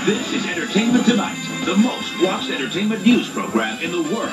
This is Entertainment Tonight, the most watched entertainment news program in the world.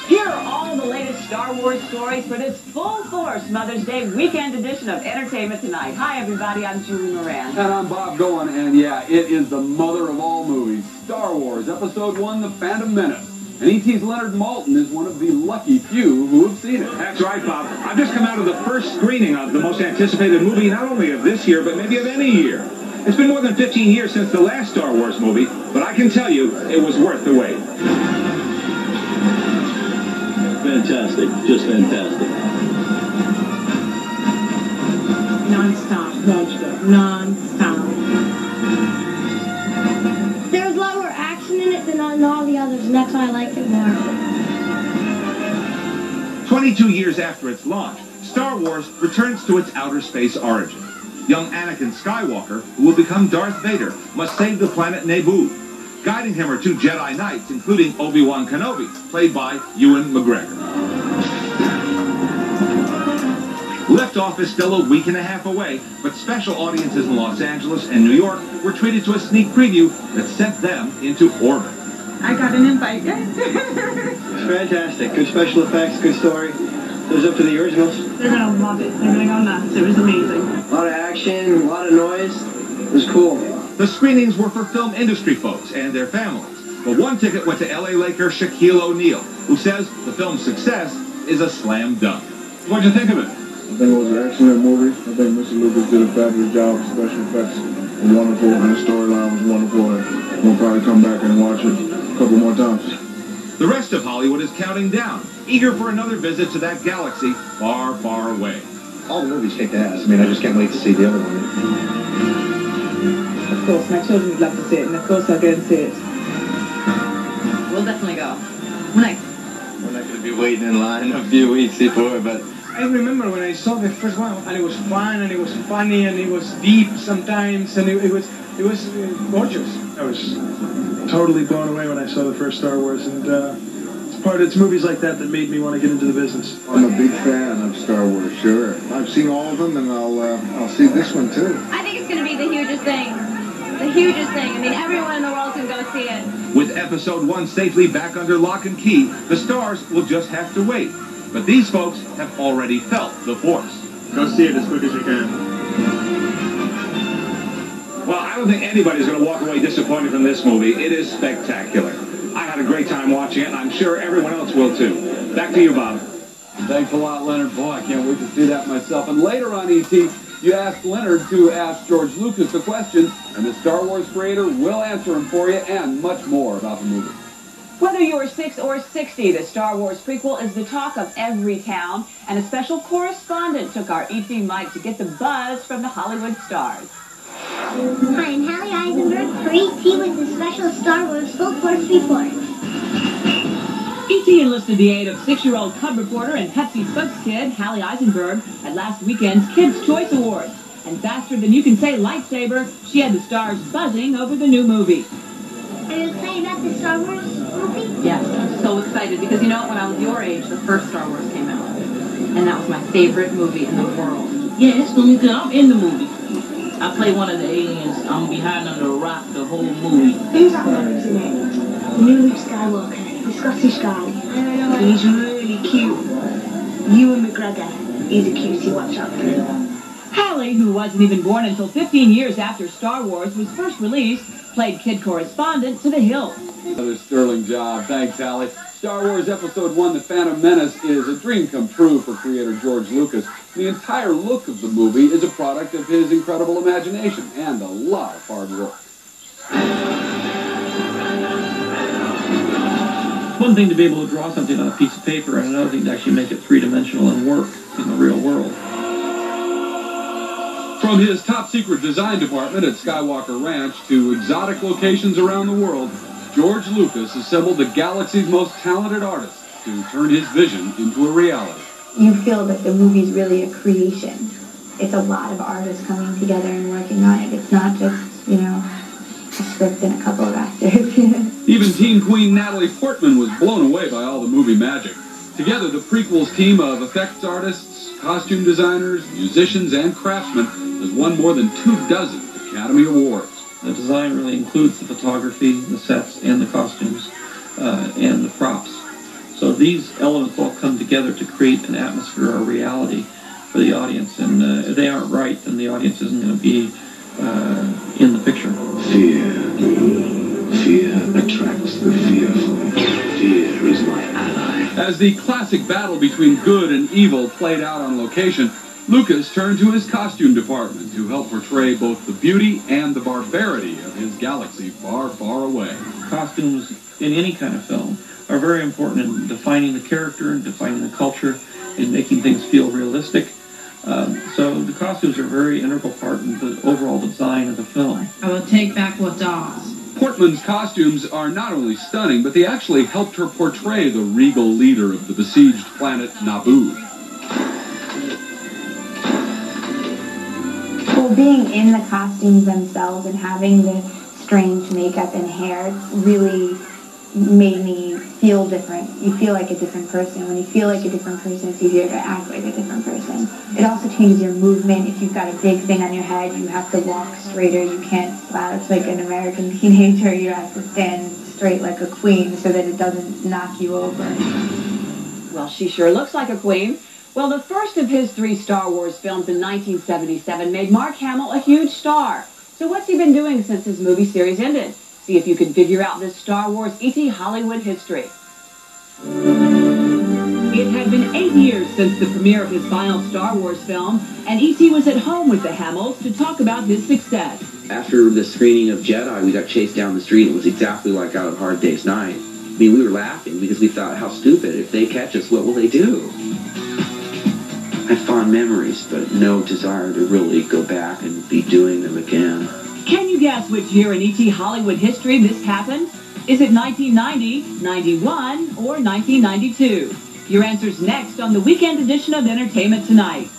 Here are all the latest Star Wars stories for this full-force Mother's Day weekend edition of Entertainment Tonight. Hi, everybody. I'm Julie Moran. And I'm Bob Goen, and yeah, it is the mother of all movies, Star Wars, Episode 1, The Phantom Menace. And E.T.'s Leonard Maltin is one of the lucky few who have seen it. That's right, Bob. I've just come out of the first screening of the most anticipated movie, not only of this year, but maybe of any year. It's been more than 15 years since the last Star Wars movie, but I can tell you, it was worth the wait. Fantastic. Just fantastic. Non-stop, non-stop. There's a lot more action in it than on all the others, and that's why I like it more. 22 years after its launch, Star Wars returns to its outer space origin. Young Anakin Skywalker, who will become Darth Vader, must save the planet Naboo. Guiding him are two Jedi Knights, including Obi-Wan Kenobi, played by Ewan McGregor. Liftoff is still a week and a half away, but special audiences in Los Angeles and New York were treated to a sneak preview that sent them into orbit. I got an invite. Fantastic. Good special effects, good story. Lives up to the originals. They're going to love it. They're going to go nuts. It was amazing. A lot of action, a lot of noise. It was cool. The screenings were for film industry folks and their families, but one ticket went to LA Laker Shaquille O'Neal, who says the film's success is a slam dunk. What'd you think of it? I think it was an excellent movie. I think Mr. Lucas did a fabulous job. Special effects were wonderful, and the storyline was wonderful, and we'll probably come back and watch it a couple more times. The rest of Hollywood is counting down, eager for another visit to that galaxy far, far away. All the movies kicked ass. I mean, I just can't wait to see the other one. Of course, my children would love to see it, and of course I'll go and see it. We'll definitely go. Nice. We're not going to be waiting in line a few weeks before, but I remember when I saw the first one, and it was fun, and it was funny, and it was deep sometimes, and it was gorgeous. I was totally blown away when I saw the first Star Wars, and it's movies like that that made me want to get into the business. I'm a big fan of Star Wars, sure. I've seen all of them, and I'll see this one too. I think it's going to be the hugest thing. The hugest thing. I mean, everyone in the world can go see it. With Episode 1 safely back under lock and key, the stars will just have to wait. But these folks have already felt the Force. Go see it as quick as you can. Well, I don't think anybody's going to walk away disappointed from this movie. It is spectacular. I had a great time watching it, and I'm sure everyone else will too. Back to you, Bob. Thanks a lot, Leonard. Boy, I can't wait to see that myself. And later on E.T., you asked Leonard to ask George Lucas the question, and the Star Wars creator will answer them for you and much more about the movie. Whether you're 6 or 60, the Star Wars prequel is the talk of every town, and a special correspondent took our ET mic to get the buzz from the Hollywood stars. Hi, I'm Hallie Eisenberg for E.T. with the special Star Wars Full Force Report. E.T. enlisted the aid of 6-year-old Cub reporter and Pepsi spokeskid Hallie Eisenberg at last weekend's Kids' Choice Awards. And faster than you can say lightsaber, she had the stars buzzing over the new movie. Are you excited about the Star Wars movie? Yes, I'm so excited because, you know, when I was your age, the first Star Wars came out. And that was my favorite movie in the world. Yeah, it's going to be good. I'm in the movie. I play one of the aliens. I'm behind under a rock the whole movie. Who's that one who's in it? The new Luke Skywalker, the Scottish guy. He's really cute. Ewan McGregor. He's a cutie, watch out for him. Hallie, who wasn't even born until 15 years after Star Wars was first released, played kid correspondent to The Hill. Another sterling job. Thanks, Hallie. Star Wars Episode 1, The Phantom Menace, is a dream come true for creator George Lucas. The entire look of the movie is a product of his incredible imagination and a lot of hard work. One thing to be able to draw something on a piece of paper, and another thing to actually make it three-dimensional and work in the real world. From his top-secret design department at Skywalker Ranch to exotic locations around the world, George Lucas assembled the galaxy's most talented artists to turn his vision into a reality. You feel that the movie's really a creation. It's a lot of artists coming together and working on it. It's not just, a script and a couple of actors. Even teen queen Natalie Portman was blown away by all the movie magic. Together, the prequel's team of effects artists, costume designers, musicians, and craftsmen has won more than 24 Academy Awards. The design really includes the photography, the sets, and the costumes, and the props. So these elements all come together to create an atmosphere or reality for the audience. And if they aren't right, then the audience isn't going to be in the picture. Fear attracts the fearful. Fear is my ally. As the classic battle between good and evil played out on location, Lucas turned to his costume department to help portray both the beauty and the barbarity of his galaxy far, far away. Costumes in any kind of film are very important in defining the character and defining the culture and making things feel realistic. So the costumes are a very integral part in the overall design of the film. I will take back what's ours. Portman's costumes are not only stunning, but they actually helped her portray the regal leader of the besieged planet Naboo. Well, being in the costumes themselves and having the strange makeup and hair really made me feel different. You feel like a different person. When you feel like a different person, it's easier to act like a different person. It also changes your movement. If you've got a big thing on your head, you have to walk straighter. You can't slouch like an American teenager. You have to stand straight like a queen so that it doesn't knock you over. Well, she sure looks like a queen. Well, the first of his 3 Star Wars films in 1977 made Mark Hamill a huge star. So what's he been doing since his movie series ended? See if you can figure out this Star Wars E.T. Hollywood history. It had been 8 years since the premiere of his final Star Wars film, and E.T. was at home with the Hamills to talk about his success. After the screening of Jedi, we got chased down the street. It was exactly like out of Hard Day's Night. I mean, we were laughing because we thought, how stupid. If they catch us, what will they do? I had fond memories, but no desire to really go back and be doing them again. Can you guess which year in E.T. Hollywood history this happened? Is it 1990, 91, or 1992? Your answer's next on the weekend edition of Entertainment Tonight.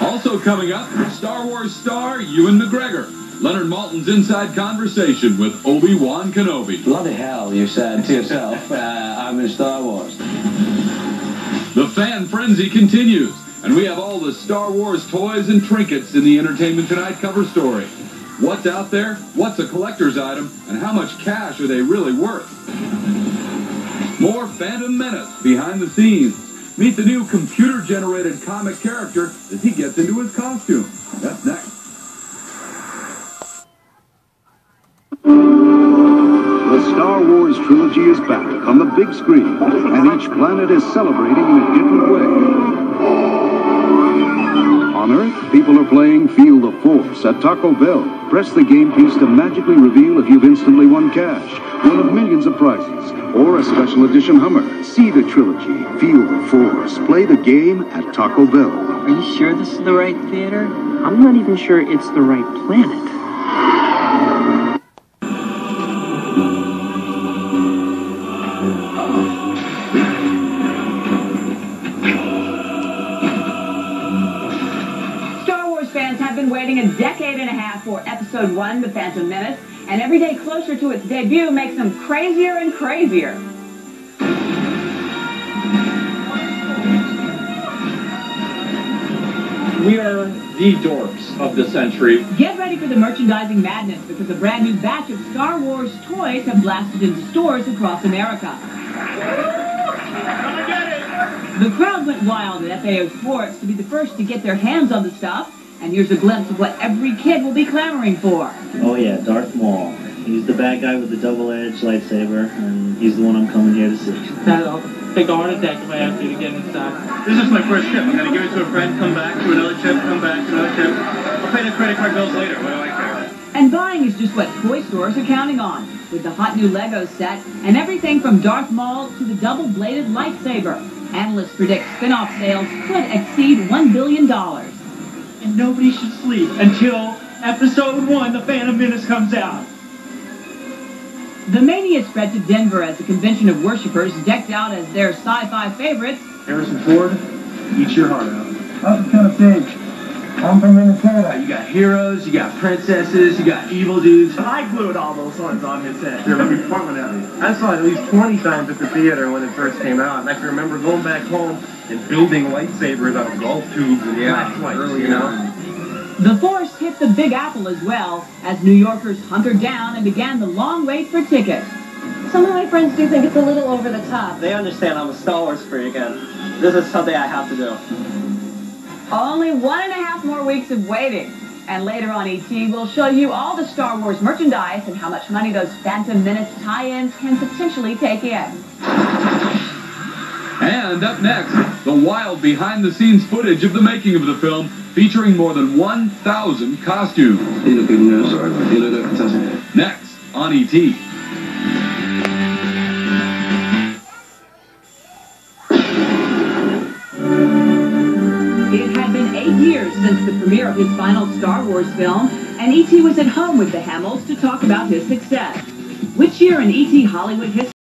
Also coming up, Star Wars star Ewan McGregor. Leonard Maltin's inside conversation with Obi-Wan Kenobi. Bloody hell, you said to yourself, I'm in Star Wars. The fan frenzy continues, and we have all the Star Wars toys and trinkets in the Entertainment Tonight cover story. What's out there? What's a collector's item? And how much cash are they really worth? More Phantom Menace behind the scenes. Meet the new computer-generated comic character as he gets into his costume. That's next. The Star Wars trilogy is back on the big screen, and each planet is celebrating in a different way. On Earth, people are playing Feel the Force at Taco Bell. Press the game piece to magically reveal if you've instantly won cash, one of millions of prizes, or a special edition Hummer. See the trilogy, Feel the Force. Play the game at Taco Bell. Are you sure this is the right theater? I'm not even sure it's the right planet. Waiting a decade and a half for Episode 1, The Phantom Menace, and every day closer to its debut makes them crazier and crazier. We are the dorks of the century. Get ready for the merchandising madness because a brand new batch of Star Wars toys have blasted into stores across America. The crowd went wild at FAO Sports to be the first to get their hands on the stuff. And here's a glimpse of what every kid will be clamoring for. Oh yeah, Darth Maul. He's the bad guy with the double-edged lightsaber, and he's the one I'm coming here to see. I'll take a heart attack if I have to get inside. This is my first trip. I'm going to give it to a friend, come back to another trip, come back to another trip. I'll pay the credit card bills later. What do I care? And buying is just what toy stores are counting on, with the hot new Lego set and everything from Darth Maul to the double-bladed lightsaber. Analysts predict spin-off sales could exceed $1 billion. And nobody should sleep until Episode 1, The Phantom Menace, comes out. The mania spread to Denver as a convention of worshipers decked out as their sci-fi favorites. Harrison Ford, eat your heart out. That's kind of thing. I'm from Minnesota. You got heroes, you got princesses, you got evil dudes. I glued all those ones on his head. They're really pointing at me. I saw it at least 20 times at the theater when it first came out, and I can remember going back home and building lightsabers out of golf tubes and early, you know. The Force hit the Big Apple as well, as New Yorkers hunkered down and began the long wait for tickets. Some of my friends do think it's a little over the top. They understand I'm a Star Wars freak, and this is something I have to do. Only 1.5 more weeks of waiting. And later on E.T., we'll show you all the Star Wars merchandise and how much money those Phantom Menace tie-ins can potentially take in. And up next, the wild behind-the-scenes footage of the making of the film, featuring more than 1,000 costumes. You look good in there, sorry. You look fantastic. Next on E.T. It had been 8 years since the premiere of his final Star Wars film, and E.T. was at home with the Hamills to talk about his success. Which year in E.T. Hollywood history?